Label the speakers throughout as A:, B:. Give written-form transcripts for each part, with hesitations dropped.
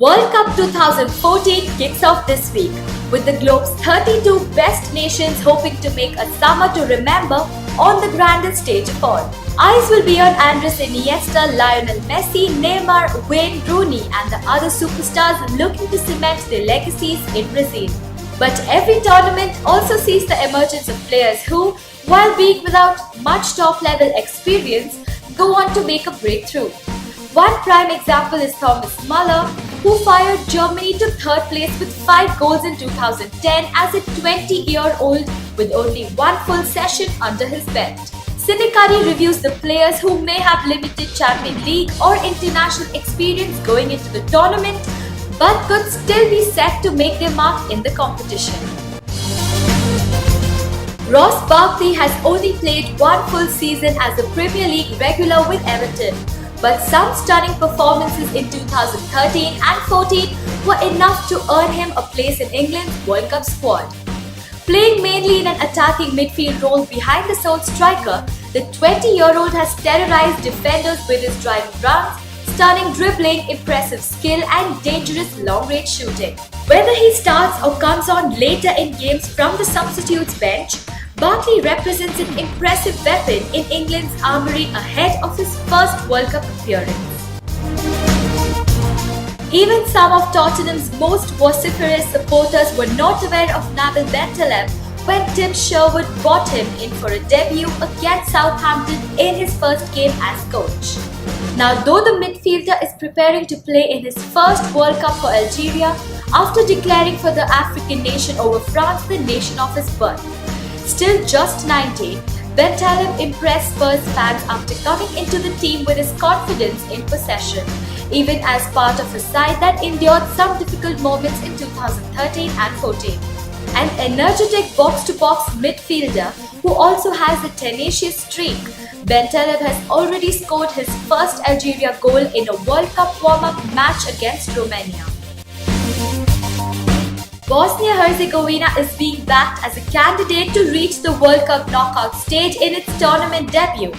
A: World Cup 2014 kicks off this week, with the globe's 32 best nations hoping to make a summer to remember on the grandest stage of all. Eyes will be on Andres Iniesta, Lionel Messi, Neymar, Wayne Rooney and the other superstars looking to cement their legacies in Brazil. But every tournament also sees the emergence of players who, while being without much top-level experience, go on to make a breakthrough. One prime example is Thomas Muller, who fired Germany to third place with 5 goals in 2010 as a 20-year-old with only one full session under his belt. Cinecurry reviews the players who may have limited Champions League or international experience going into the tournament, but could still be set to make their mark in the competition. Ross Barkley has only played one full season as a Premier League regular with Everton, but some stunning performances in 2013 and 14 were enough to earn him a place in England's World Cup squad. Playing mainly in an attacking midfield role behind the sole striker, the 20-year-old has terrorized defenders with his driving runs, stunning dribbling, impressive skill and dangerous long-range shooting. Whether he starts or comes on later in games from the substitutes bench, Barkley represents an impressive weapon in England's armoury ahead of his first World Cup appearance. Even some of Tottenham's most vociferous supporters were not aware of Nabil Bentaleb when Tim Sherwood brought him in for a debut against Southampton in his first game as coach. Now, though the midfielder is preparing to play in his first World Cup for Algeria after declaring for the African nation over France the nation of his birth, still just 19, Bentaleb impressed Spurs fans after coming into the team with his confidence in possession, even as part of a side that endured some difficult moments in 2013 and 14. An energetic box-to-box midfielder who also has a tenacious streak, Bentaleb has already scored his first Algeria goal in a World Cup warm-up match against Romania. Bosnia-Herzegovina is being backed as a candidate to reach the World Cup knockout stage in its tournament debut,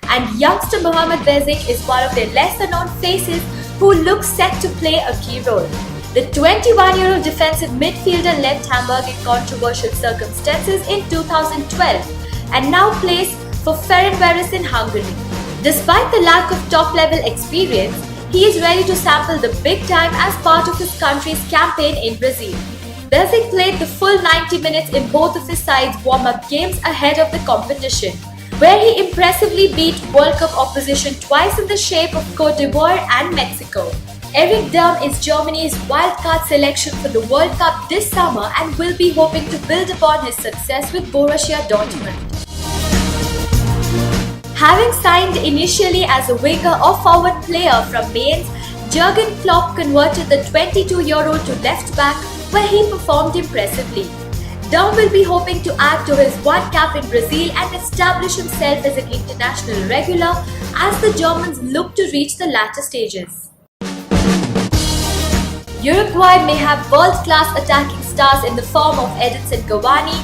A: and youngster Mohamed Bezic is one of their lesser-known faces who looks set to play a key role. The 21-year-old defensive midfielder left Hamburg in controversial circumstances in 2012 and now plays for Ferencváros in Hungary. Despite the lack of top-level experience, he is ready to sample the big time as part of his country's campaign in Brazil. Bezic played the full 90 minutes in both of his sides' warm-up games ahead of the competition, where he impressively beat World Cup opposition twice in the shape of Cote d'Ivoire and Mexico. Eric Durm is Germany's wildcard selection for the World Cup this summer and will be hoping to build upon his success with Borussia Dortmund. Having signed initially as a winger or forward player from Mainz, Jurgen Klopp converted the 22-year-old to left back, where he performed impressively. Durm will be hoping to add to his one cap in Brazil and establish himself as an international regular as the Germans look to reach the latter stages. Uruguay may have world-class attacking stars in the form of Edinson Cavani,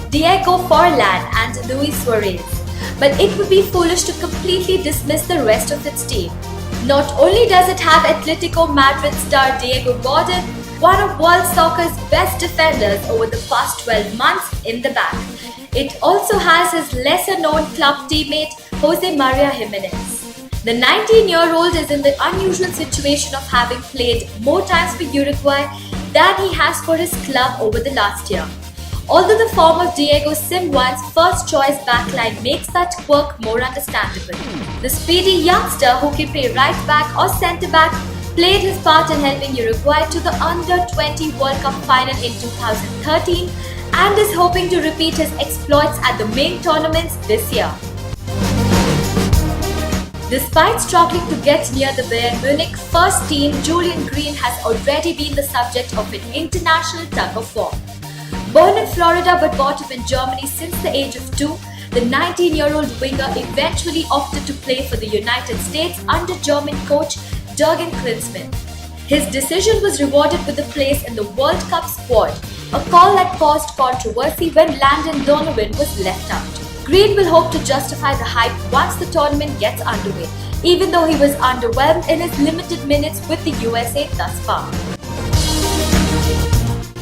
A: Diego Forlan and Luis Suarez, but it would be foolish to completely dismiss the rest of its team. Not only does it have Atletico Madrid star Diego Godin, one of world soccer's best defenders over the past 12 months, in the back, it also has his lesser-known club teammate Jose Maria Gimenez. The 19-year-old is in the unusual situation of having played more times for Uruguay than he has for his club over the last year. Although the form of Diego Simeone's first-choice backline makes that quirk more understandable, the speedy youngster who can play right-back or centre-back played his part in helping Uruguay to the Under-20 World Cup final in 2013 and is hoping to repeat his exploits at the main tournaments this year. Despite struggling to get near the Bayern Munich first team, Julian Green has already been the subject of an international tug-of-war. Born in Florida but brought up in Germany since the age of 2, the 19-year-old winger eventually opted to play for the United States under German coach Jurgen Klinsmann. His decision was rewarded with a place in the World Cup squad, a call that caused controversy when Landon Donovan was left out. Green will hope to justify the hype once the tournament gets underway, even though he was underwhelmed in his limited minutes with the USA thus far.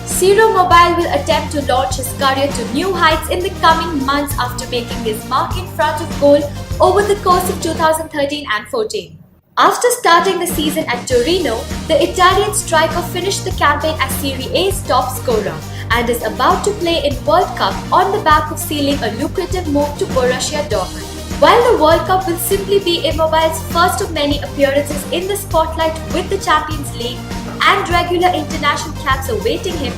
A: Ciro Mobile will attempt to launch his career to new heights in the coming months after making his mark in front of goal over the course of 2013 and 14. After starting the season at Torino, the Italian striker finished the campaign as Serie A's top scorer and is about to play in World Cup on the back of sealing a lucrative move to Borussia Dortmund. While the World Cup will simply be Immobile's first of many appearances in the spotlight with the Champions League and regular international caps awaiting him,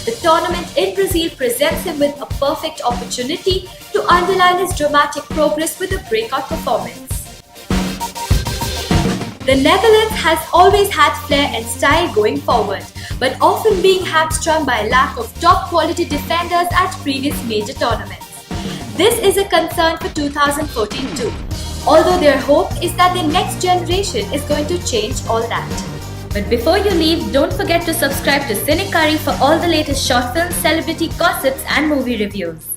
A: the tournament in Brazil presents him with a perfect opportunity to underline his dramatic progress with a breakout performance. The Netherlands has always had flair and style going forward, but often being hamstrung by a lack of top quality defenders at previous major tournaments. This is a concern for 2014 too, although their hope is that the next generation is going to change all that. But before you leave, don't forget to subscribe to Cinecurry for all the latest short films, celebrity gossips and movie reviews.